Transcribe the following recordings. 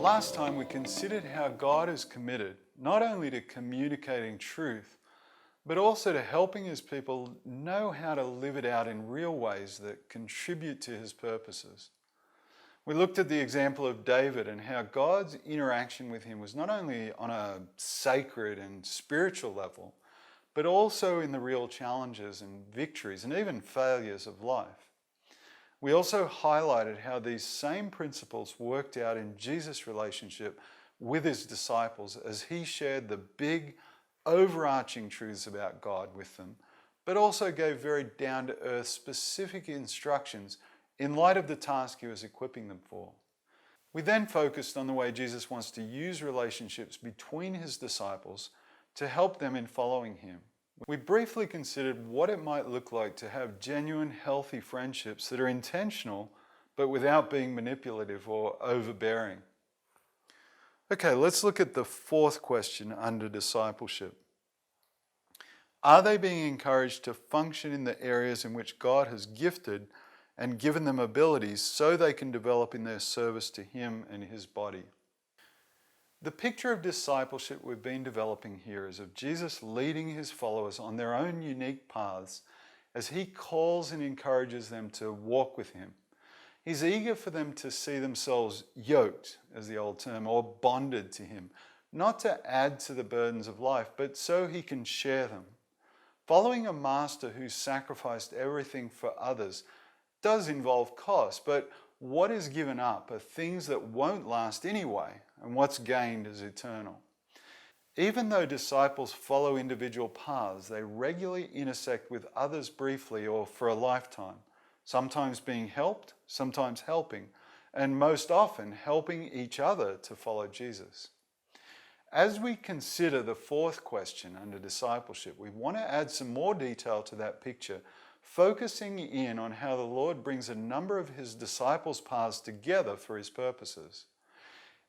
Last time we considered how God is committed not only to communicating truth, but also to helping his people know how to live it out in real ways that contribute to his purposes. We looked at the example of David and how God's interaction with him was not only on a sacred and spiritual level, but also in the real challenges and victories and even failures of life. We also highlighted how these same principles worked out in Jesus' relationship with his disciples as he shared the big, overarching truths about God with them, but also gave very down-to-earth specific instructions in light of the task he was equipping them for. We then focused on the way Jesus wants to use relationships between his disciples to help them in following him. We briefly considered what it might look like to have genuine, healthy friendships that are intentional, but without being manipulative or overbearing. Okay, let's look at the fourth question under discipleship. Are they being encouraged to function in the areas in which God has gifted and given them abilities so they can develop in their service to him and his body? The picture of discipleship we've been developing here is of Jesus leading his followers on their own unique paths as he calls and encourages them to walk with him. He's eager for them to see themselves yoked, as the old term, or bonded to him, not to add to the burdens of life, but so he can share them. Following a master who sacrificed everything for others does involve cost, but what is given up are things that won't last anyway, and what's gained is eternal. Even though disciples follow individual paths, they regularly intersect with others briefly or for a lifetime, sometimes being helped, sometimes helping, and most often helping each other to follow Jesus. As we consider the fourth question under discipleship, we want to add some more detail to that picture, focusing in on how the Lord brings a number of his disciples' paths together for his purposes.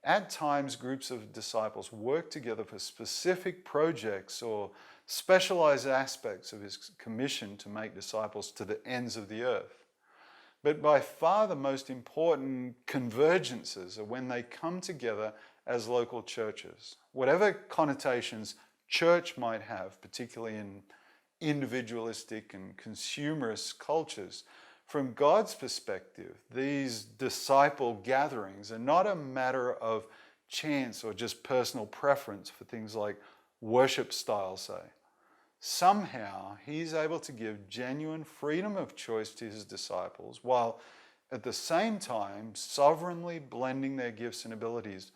At times, groups of disciples work together for specific projects or specialized aspects of his commission to make disciples to the ends of the earth. But by far the most important convergences are when they come together as local churches. Whatever connotations church might have, particularly in individualistic and consumerist cultures, from God's perspective, these disciple gatherings are not a matter of chance or just personal preference for things like worship style, say. Somehow, he's able to give genuine freedom of choice to his disciples, while at the same time sovereignly blending their gifts and abilities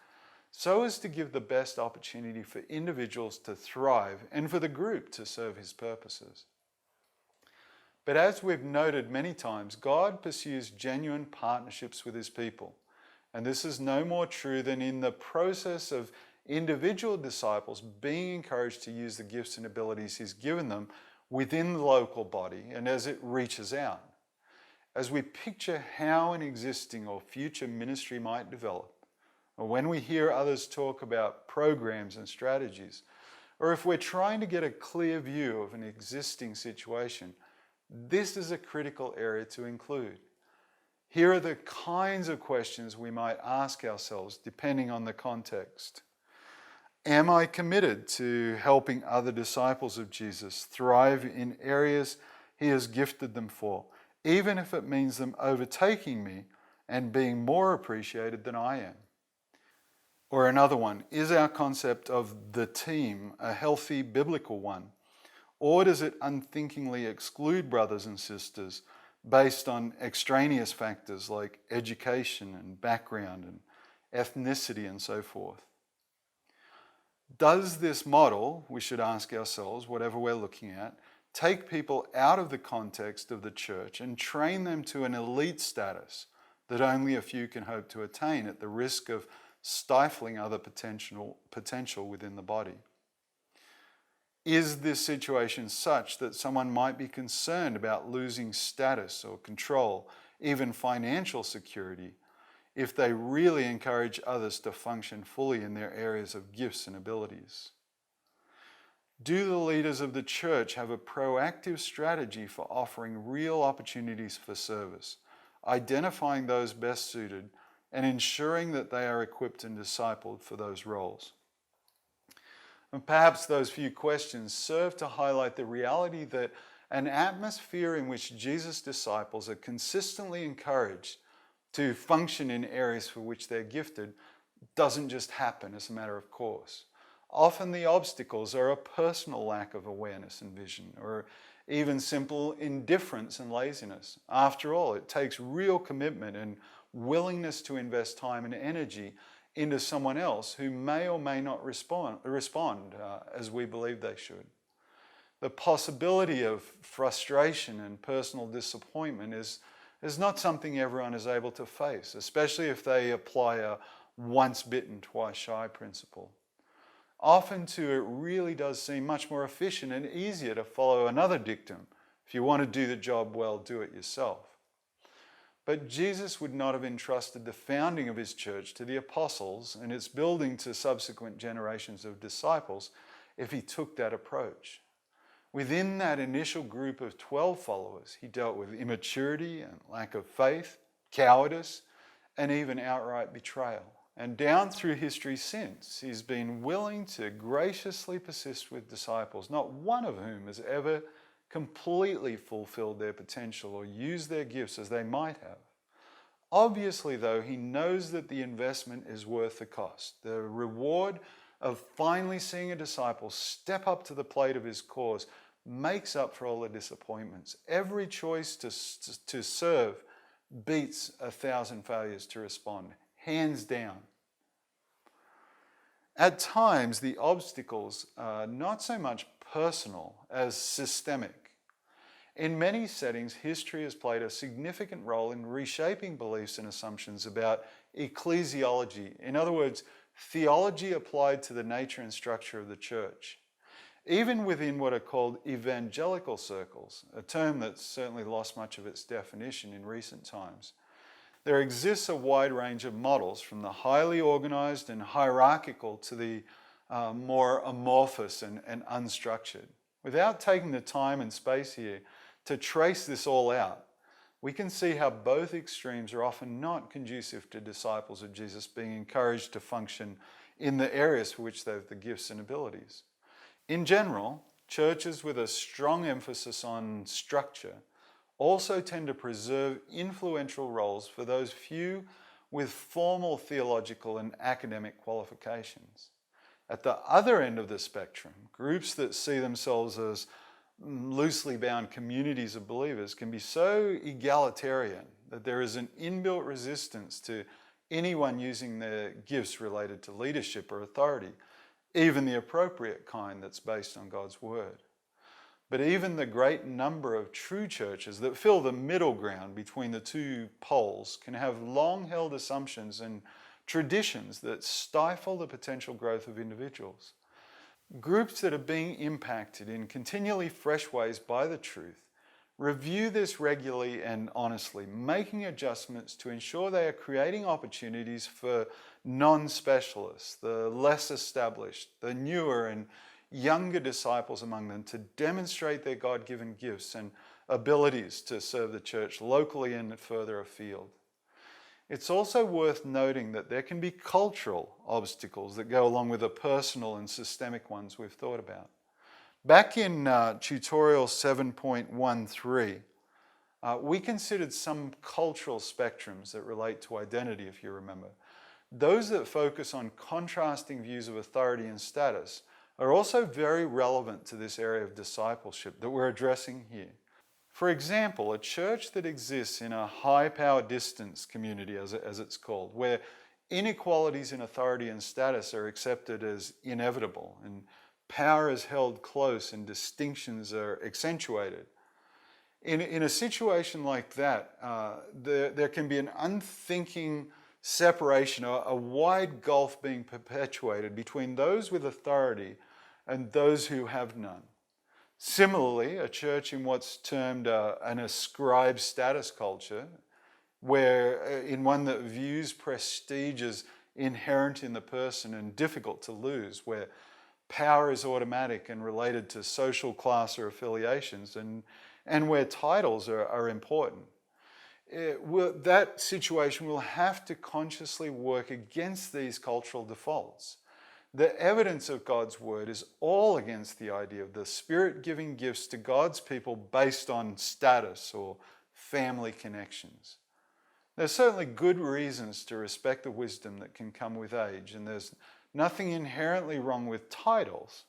so as to give the best opportunity for individuals to thrive and for the group to serve his purposes. But as we've noted many times, God pursues genuine partnerships with his people. And this is no more true than in the process of individual disciples being encouraged to use the gifts and abilities he's given them within the local body and as it reaches out. As we picture how an existing or future ministry might develop, or when we hear others talk about programs and strategies, or if we're trying to get a clear view of an existing situation, this is a critical area to include. Here are the kinds of questions we might ask ourselves depending on the context. Am I committed to helping other disciples of Jesus thrive in areas he has gifted them for, even if it means them overtaking me and being more appreciated than I am? Or another one, is our concept of the team a healthy biblical one? Or does it unthinkingly exclude brothers and sisters based on extraneous factors like education and background and ethnicity and so forth? Does this model, we should ask ourselves, whatever we're looking at, take people out of the context of the church and train them to an elite status that only a few can hope to attain at the risk of stifling other potential within the body? Is this situation such that someone might be concerned about losing status or control, even financial security, if they really encourage others to function fully in their areas of gifts and abilities? Do the leaders of the church have a proactive strategy for offering real opportunities for service, identifying those best suited, and ensuring that they are equipped and discipled for those roles. And perhaps those few questions serve to highlight the reality that an atmosphere in which Jesus' disciples are consistently encouraged to function in areas for which they're gifted doesn't just happen as a matter of course. Often the obstacles are a personal lack of awareness and vision, or even simple indifference and laziness. After all, it takes real commitment and willingness to invest time and energy into someone else who may or may not respond as we believe they should. The possibility of frustration and personal disappointment is not something everyone is able to face, especially if they apply a once bitten, twice shy principle. Often too, it really does seem much more efficient and easier to follow another dictum. If you want to do the job well, do it yourself. But Jesus would not have entrusted the founding of his church to the apostles and its building to subsequent generations of disciples if he took that approach. Within that initial group of 12 followers, he dealt with immaturity and lack of faith, cowardice, and even outright betrayal. And down through history since, he's been willing to graciously persist with disciples, not one of whom has ever completely fulfilled their potential or used their gifts as they might have. Obviously, though, he knows that the investment is worth the cost. The reward of finally seeing a disciple step up to the plate of his cause makes up for all the disappointments. Every choice to serve beats 1,000 failures to respond, hands down. At times, the obstacles are not so much personal as systemic. In many settings, history has played a significant role in reshaping beliefs and assumptions about ecclesiology. In other words, theology applied to the nature and structure of the church. Even within what are called evangelical circles, a term that's certainly lost much of its definition in recent times, there exists a wide range of models, from the highly organized and hierarchical to the more amorphous and unstructured. Without taking the time and space here to trace this all out, we can see how both extremes are often not conducive to disciples of Jesus being encouraged to function in the areas for which they have the gifts and abilities. In general, churches with a strong emphasis on structure also tend to preserve influential roles for those few with formal theological and academic qualifications. At the other end of the spectrum, groups that see themselves as loosely bound communities of believers can be so egalitarian that there is an inbuilt resistance to anyone using their gifts related to leadership or authority, even the appropriate kind that's based on God's word. But even the great number of true churches that fill the middle ground between the two poles can have long-held assumptions and traditions that stifle the potential growth of individuals. Groups that are being impacted in continually fresh ways by the truth review this regularly and honestly, making adjustments to ensure they are creating opportunities for non-specialists, the less established, the newer and younger disciples among them to demonstrate their God-given gifts and abilities to serve the church locally and further afield. It's also worth noting that there can be cultural obstacles that go along with the personal and systemic ones we've thought about. Back in tutorial 7.13, we considered some cultural spectrums that relate to identity, if you remember. Those that focus on contrasting views of authority and status are also very relevant to this area of discipleship that we're addressing here. For example, a church that exists in a high power distance community, as it's called, where inequalities in authority and status are accepted as inevitable and power is held close and distinctions are accentuated. In a situation like that, there can be an unthinking separation, a wide gulf being perpetuated between those with authority and those who have none. Similarly, a church in what's termed an ascribed status culture, in one that views prestige as inherent in the person and difficult to lose, where power is automatic and related to social class or affiliations, and where titles are important. that situation will have to consciously work against these cultural defaults. The evidence of God's word is all against the idea of the Spirit giving gifts to God's people based on status or family connections. There's certainly good reasons to respect the wisdom that can come with age, and there's nothing inherently wrong with titles.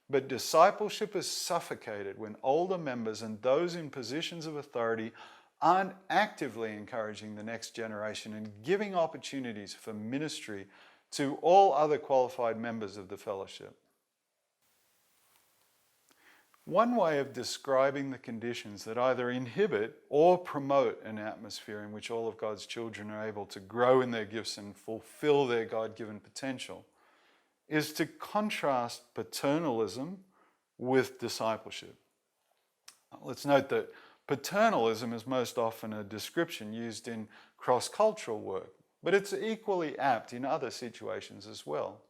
But discipleship is suffocated when older members and those in positions of authority aren't actively encouraging the next generation and giving opportunities for ministry to all other qualified members of the fellowship. One way of describing the conditions that either inhibit or promote an atmosphere in which all of God's children are able to grow in their gifts and fulfill their God-given potential is to contrast paternalism with discipleship. Let's note that paternalism is most often a description used in cross-cultural work, but it's equally apt in other situations as well.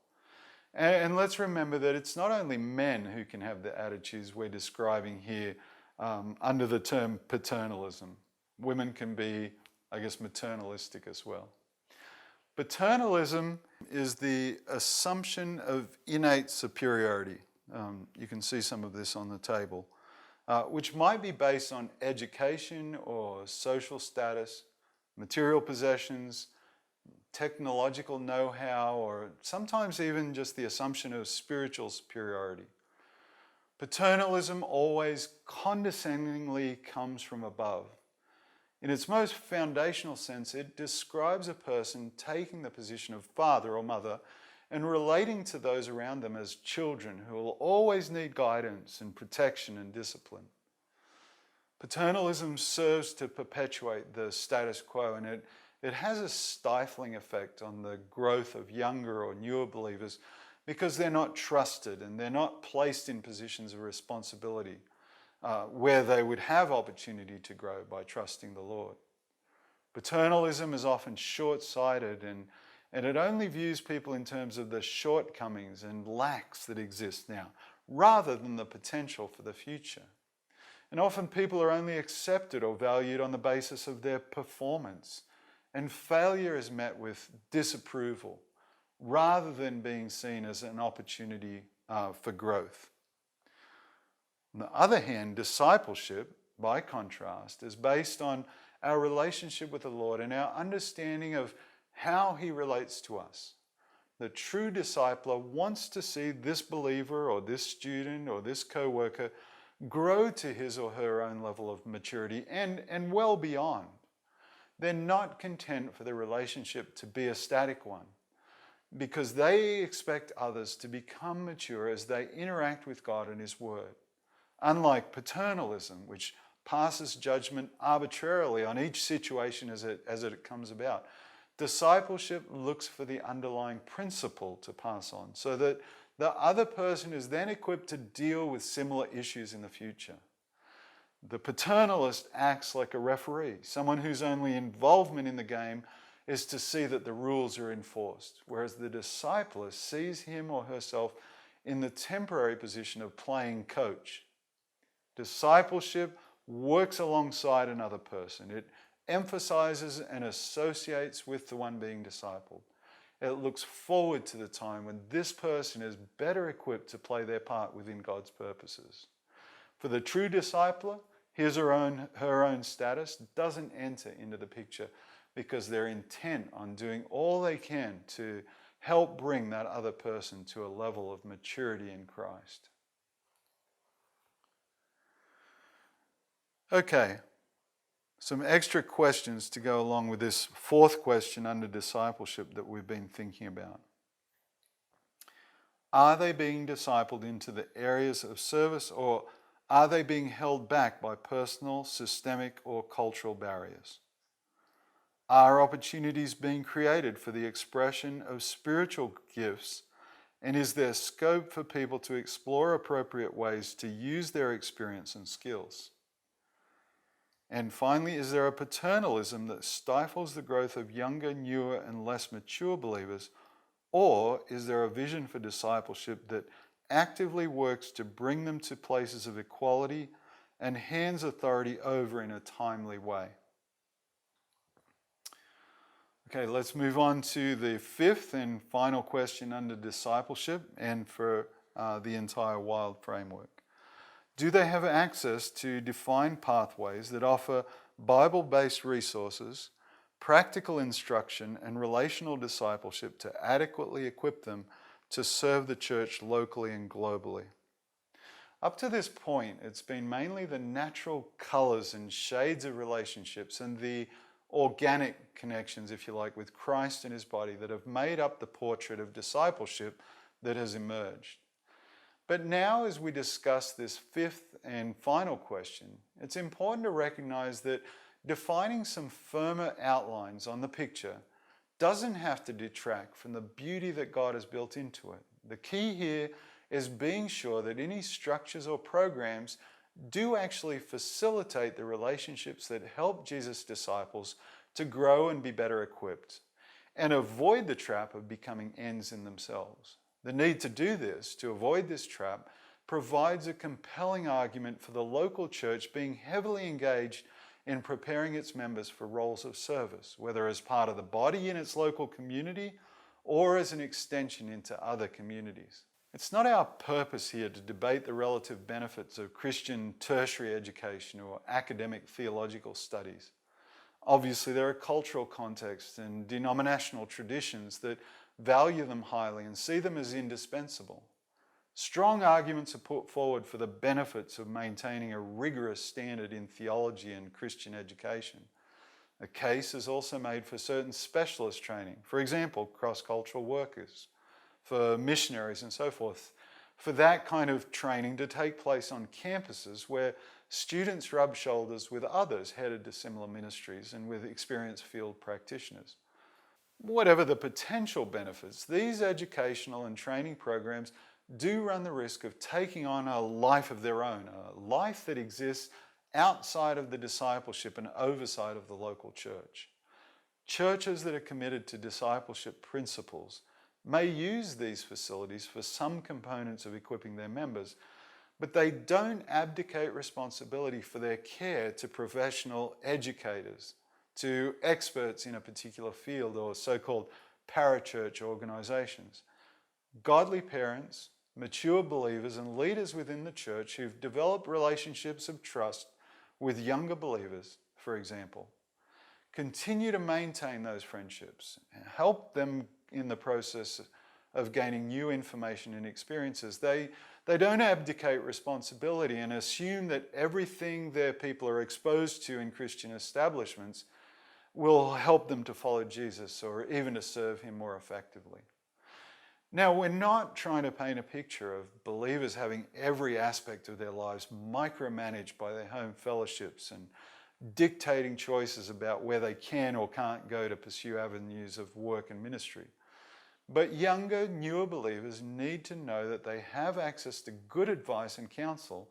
And let's remember that it's not only men who can have the attitudes we're describing here under the term paternalism. Women can be, maternalistic as well. Paternalism is the assumption of innate superiority. You can see some of this on the table, which might be based on education or social status, material possessions, technological know-how, or sometimes even just the assumption of spiritual superiority. Paternalism always condescendingly comes from above. In its most foundational sense, it describes a person taking the position of father or mother and relating to those around them as children who will always need guidance and protection and discipline. Paternalism serves to perpetuate the status quo, and it has a stifling effect on the growth of younger or newer believers because they're not trusted and they're not placed in positions of responsibility where they would have opportunity to grow by trusting the Lord. Paternalism is often short-sighted and it only views people in terms of the shortcomings and lacks that exist now, rather than the potential for the future. And often people are only accepted or valued on the basis of their performance, and failure is met with disapproval rather than being seen as an opportunity for growth. On the other hand, discipleship, by contrast, is based on our relationship with the Lord and our understanding of how He relates to us. The true discipler wants to see this believer or this student or this co-worker grow to his or her own level of maturity and well beyond. They're not content for the relationship to be a static one because they expect others to become mature as they interact with God and His Word. Unlike paternalism, which passes judgment arbitrarily on each situation as it comes about, discipleship looks for the underlying principle to pass on so that the other person is then equipped to deal with similar issues in the future. The paternalist acts like a referee, someone whose only involvement in the game is to see that the rules are enforced, whereas the discipler sees him or herself in the temporary position of playing coach. Discipleship works alongside another person. It emphasizes and associates with the one being discipled. It looks forward to the time when this person is better equipped to play their part within God's purposes. For the true discipler, her own status doesn't enter into the picture because they're intent on doing all they can to help bring that other person to a level of maturity in Christ. Okay, some extra questions to go along with this fourth question under discipleship that we've been thinking about. Are they being discipled into the areas of service, or are they being held back by personal, systemic, or cultural barriers? Are opportunities being created for the expression of spiritual gifts, and is there scope for people to explore appropriate ways to use their experience and skills? And finally, is there a paternalism that stifles the growth of younger, newer, and less mature believers? Or is there a vision for discipleship that actively works to bring them to places of equality and hands authority over in a timely way? Okay, let's move on to the fifth and final question under discipleship and for the entire WILD framework. Do they have access to defined pathways that offer Bible-based resources, practical instruction, and relational discipleship to adequately equip them to serve the church locally and globally? Up to this point, it's been mainly the natural colors and shades of relationships and the organic connections, if you like, with Christ and his body that have made up the portrait of discipleship that has emerged. But now, as we discuss this fifth and final question, it's important to recognize that defining some firmer outlines on the picture doesn't have to detract from the beauty that God has built into it. The key here is being sure that any structures or programs do actually facilitate the relationships that help Jesus' disciples to grow and be better equipped, and avoid the trap of becoming ends in themselves. The need to do this, to avoid this trap, provides a compelling argument for the local church being heavily engaged in preparing its members for roles of service, whether as part of the body in its local community or as an extension into other communities. It's not our purpose here to debate the relative benefits of Christian tertiary education or academic theological studies. Obviously, there are cultural contexts and denominational traditions that value them highly and see them as indispensable. Strong arguments are put forward for the benefits of maintaining a rigorous standard in theology and Christian education. A case is also made for certain specialist training, for example, cross-cultural workers, for missionaries and so forth, for that kind of training to take place on campuses where students rub shoulders with others headed to similar ministries and with experienced field practitioners. Whatever the potential benefits, these educational and training programs do run the risk of taking on a life of their own, a life that exists outside of the discipleship and oversight of the local church. Churches that are committed to discipleship principles may use these facilities for some components of equipping their members, but they don't abdicate responsibility for their care to professional educators, to experts in a particular field or so-called parachurch organizations. Godly parents, mature believers, and leaders within the church who've developed relationships of trust with younger believers, for example, continue to maintain those friendships, help them in the process of gaining new information and experiences. They don't abdicate responsibility and assume that everything their people are exposed to in Christian establishments will help them to follow Jesus or even to serve him more effectively. Now, we're not trying to paint a picture of believers having every aspect of their lives micromanaged by their home fellowships and dictating choices about where they can or can't go to pursue avenues of work and ministry. But younger, newer believers need to know that they have access to good advice and counsel,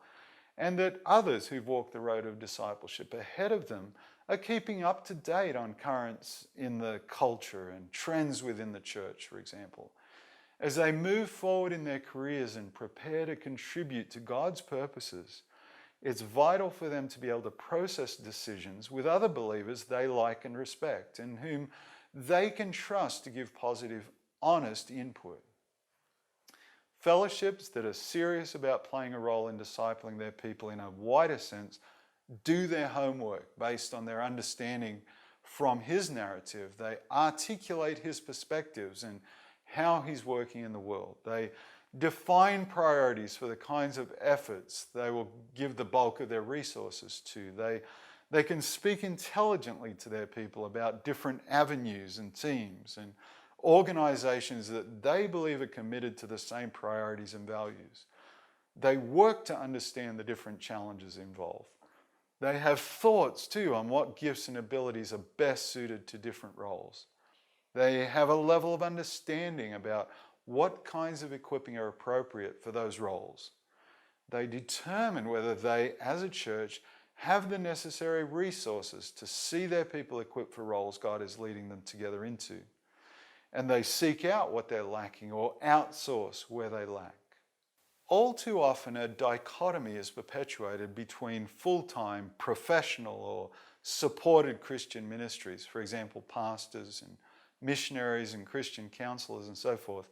and that others who've walked the road of discipleship ahead of them are keeping up to date on currents in the culture and trends within the church, for example. As they move forward in their careers and prepare to contribute to God's purposes, it's vital for them to be able to process decisions with other believers they like and respect and whom they can trust to give positive, honest input. Fellowships that are serious about playing a role in discipling their people in a wider sense do their homework based on their understanding from his narrative. They articulate his perspectives and how he's working in the world. They define priorities for the kinds of efforts they will give the bulk of their resources to. They can speak intelligently to their people about different avenues and teams and organizations that they believe are committed to the same priorities and values. They work to understand the different challenges involved. They have thoughts too on what gifts and abilities are best suited to different roles. They have a level of understanding about what kinds of equipping are appropriate for those roles. They determine whether they, as a church, have the necessary resources to see their people equipped for roles God is leading them together into. And they seek out what they're lacking or outsource where they lack. All too often, a dichotomy is perpetuated between full-time, professional or supported Christian ministries, for example, pastors and missionaries and Christian counselors and so forth.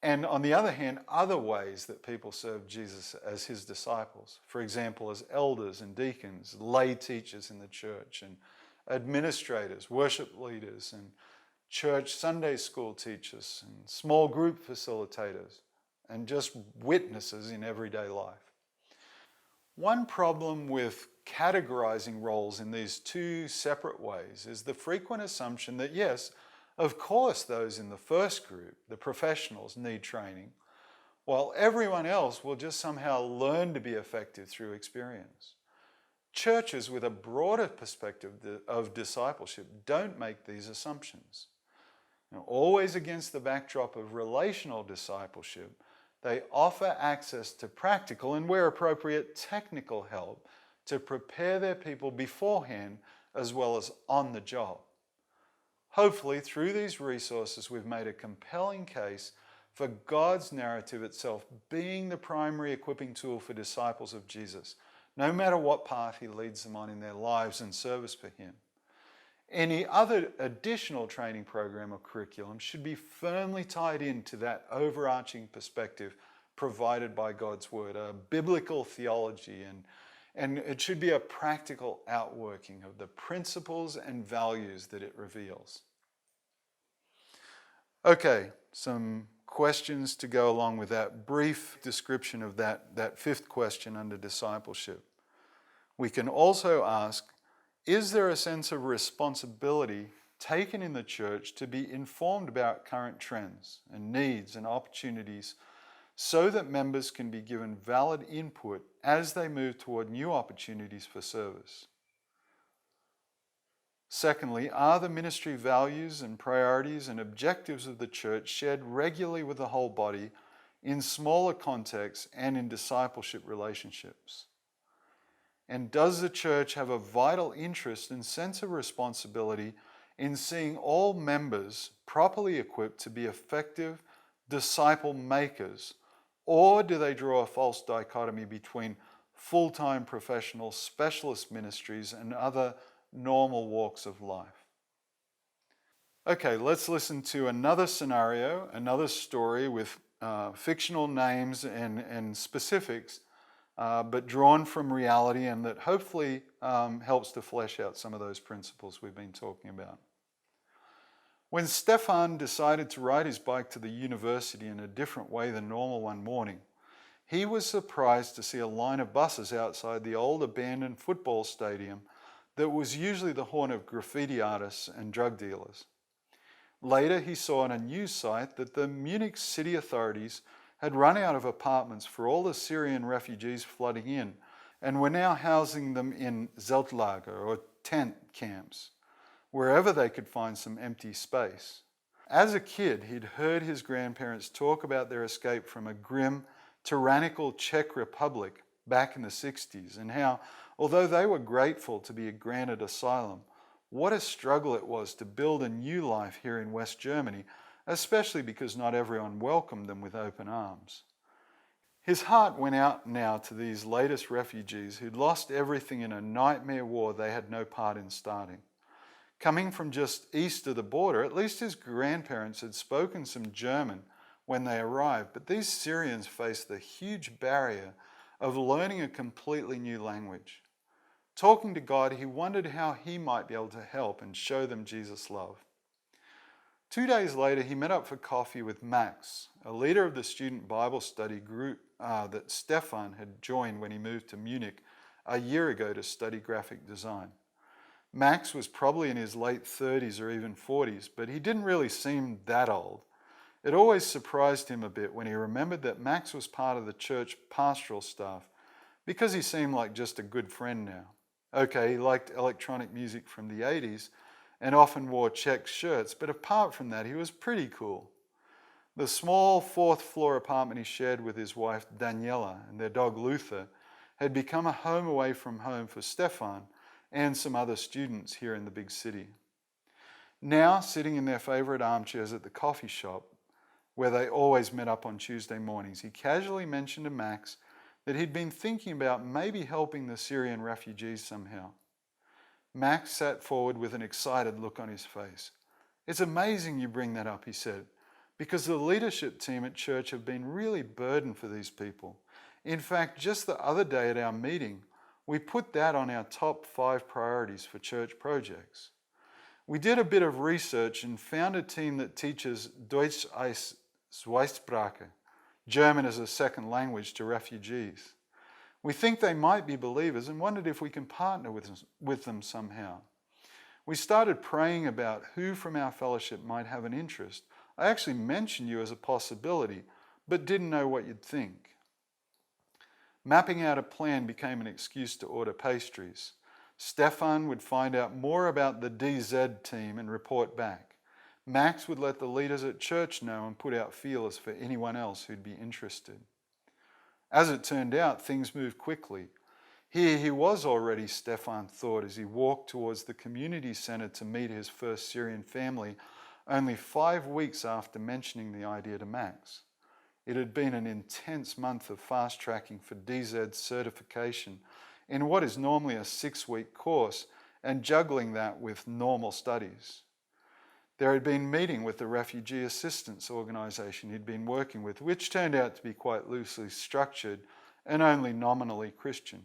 And on the other hand, other ways that people serve Jesus as his disciples. For example, as elders and deacons, lay teachers in the church, and administrators, worship leaders, and church Sunday school teachers, and small group facilitators, and just witnesses in everyday life. One problem with categorizing roles in these two separate ways is the frequent assumption that yes, of course those in the first group, the professionals, need training, while everyone else will just somehow learn to be effective through experience. Churches with a broader perspective of discipleship don't make these assumptions. Always against the backdrop of relational discipleship, they offer access to practical and, where appropriate, technical help to prepare their people beforehand as well as on the job. Hopefully, through these resources, we've made a compelling case for God's narrative itself being the primary equipping tool for disciples of Jesus, no matter what path he leads them on in their lives and service for him. Any other additional training program or curriculum should be firmly tied into that overarching perspective provided by God's Word, a biblical theology, and it should be a practical outworking of the principles and values that it reveals. Okay, some questions to go along with that brief description of that fifth question under discipleship. We can also ask, is there a sense of responsibility taken in the church to be informed about current trends and needs and opportunities so that members can be given valid input as they move toward new opportunities for service? Secondly, are the ministry values and priorities and objectives of the church shared regularly with the whole body in smaller contexts and in discipleship relationships? And does the church have a vital interest and sense of responsibility in seeing all members properly equipped to be effective disciple makers? Or do they draw a false dichotomy between full-time professional specialist ministries and other normal walks of life? Okay, let's listen to another scenario, another story with fictional names and specifics, but drawn from reality, and that hopefully helps to flesh out some of those principles we've been talking about. When Stefan decided to ride his bike to the university in a different way than normal one morning, he was surprised to see a line of buses outside the old abandoned football stadium that was usually the haunt of graffiti artists and drug dealers. Later, he saw on a news site that the Munich city authorities had run out of apartments for all the Syrian refugees flooding in and were now housing them in Zeltlager, or tent camps, wherever they could find some empty space. As a kid, he'd heard his grandparents talk about their escape from a grim, tyrannical Czech Republic back in the 60s, and how, although they were grateful to be granted asylum, what a struggle it was to build a new life here in West Germany, especially because not everyone welcomed them with open arms. His heart went out now to these latest refugees who'd lost everything in a nightmare war they had no part in starting. Coming from just east of the border, at least his grandparents had spoken some German when they arrived, but these Syrians faced the huge barrier of learning a completely new language. Talking to God, he wondered how he might be able to help and show them Jesus' love. 2 days later, he met up for coffee with Max, a leader of the student Bible study group that Stefan had joined when he moved to Munich a year ago to study graphic design. Max was probably in his late 30s or even 40s, but he didn't really seem that old. It always surprised him a bit when he remembered that Max was part of the church pastoral staff, because he seemed like just a good friend now. Okay, he liked electronic music from the 80s and often wore check shirts, but apart from that, he was pretty cool. The small fourth-floor apartment he shared with his wife Daniela and their dog Luther had become a home away from home for Stefan and some other students here in the big city. Now, sitting in their favorite armchairs at the coffee shop, where they always met up on Tuesday mornings, he casually mentioned to Max that he'd been thinking about maybe helping the Syrian refugees somehow. Max sat forward with an excited look on his face. It's amazing you bring that up, he said, because the leadership team at church have been really burdened for these people. In fact, just the other day at our meeting, we put that on our top 5 priorities for church projects. We did a bit of research and found a team that teaches Deutsch als Zweitsprache, German as a second language, to refugees. We think they might be believers and wondered if we can partner with them somehow. We started praying about who from our fellowship might have an interest. I actually mentioned you as a possibility, but didn't know what you'd think. Mapping out a plan became an excuse to order pastries. Stefan would find out more about the DZ team and report back. Max would let the leaders at church know and put out feelers for anyone else who'd be interested. As it turned out, things moved quickly. Here he was already, Stefan thought, as he walked towards the community centre to meet his first Syrian family, only 5 weeks after mentioning the idea to Max. It had been an intense month of fast-tracking for DZ certification in what is normally a 6-week course, and juggling that with normal studies. There had been meeting with the refugee assistance organisation he'd been working with, which turned out to be quite loosely structured and only nominally Christian.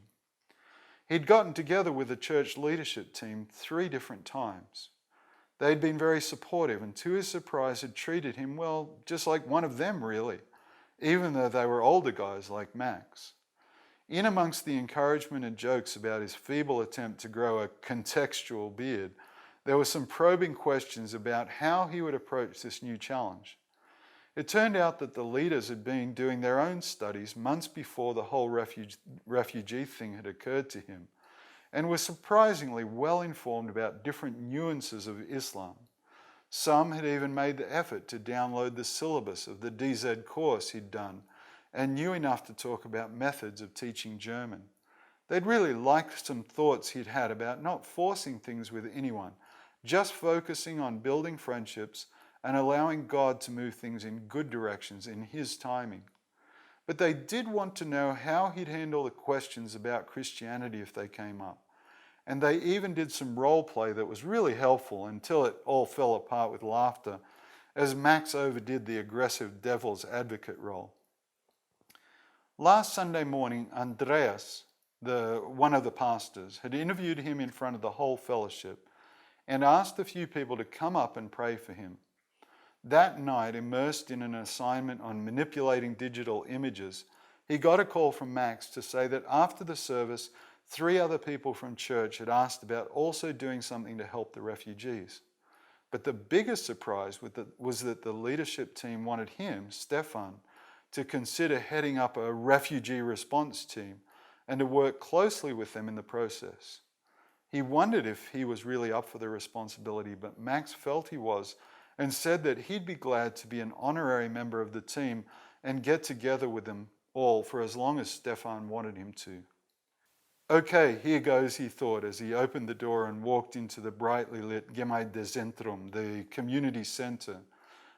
He'd gotten together with the church leadership team 3 different times. They'd been very supportive and, to his surprise, had treated him, well, just like one of them really, even though they were older guys like Max. In amongst the encouragement and jokes about his feeble attempt to grow a contextual beard, there were some probing questions about how he would approach this new challenge. It turned out that the leaders had been doing their own studies months before the whole refugee thing had occurred to him, and were surprisingly well informed about different nuances of Islam. Some had even made the effort to download the syllabus of the DZ course he'd done, and knew enough to talk about methods of teaching German. They'd really liked some thoughts he'd had about not forcing things with anyone, just focusing on building friendships and allowing God to move things in good directions in his timing. But they did want to know how he'd handle the questions about Christianity if they came up. And they even did some role play that was really helpful until it all fell apart with laughter as Max overdid the aggressive devil's advocate role. Last Sunday morning, Andreas, one of the pastors, had interviewed him in front of the whole fellowship and asked a few people to come up and pray for him. That night, immersed in an assignment on manipulating digital images, he got a call from Max to say that after the service, 3 other people from church had asked about also doing something to help the refugees. But the biggest surprise was that the leadership team wanted him, Stefan, to consider heading up a refugee response team and to work closely with them in the process. He wondered if he was really up for the responsibility, but Max felt he was and said that he'd be glad to be an honorary member of the team and get together with them all for as long as Stefan wanted him to. Okay, here goes, he thought, as he opened the door and walked into the brightly lit Gemeindezentrum, the community centre,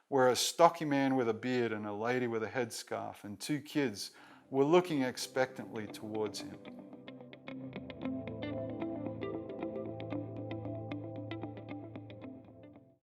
where a stocky man with a beard and a lady with a headscarf and 2 kids were looking expectantly towards him.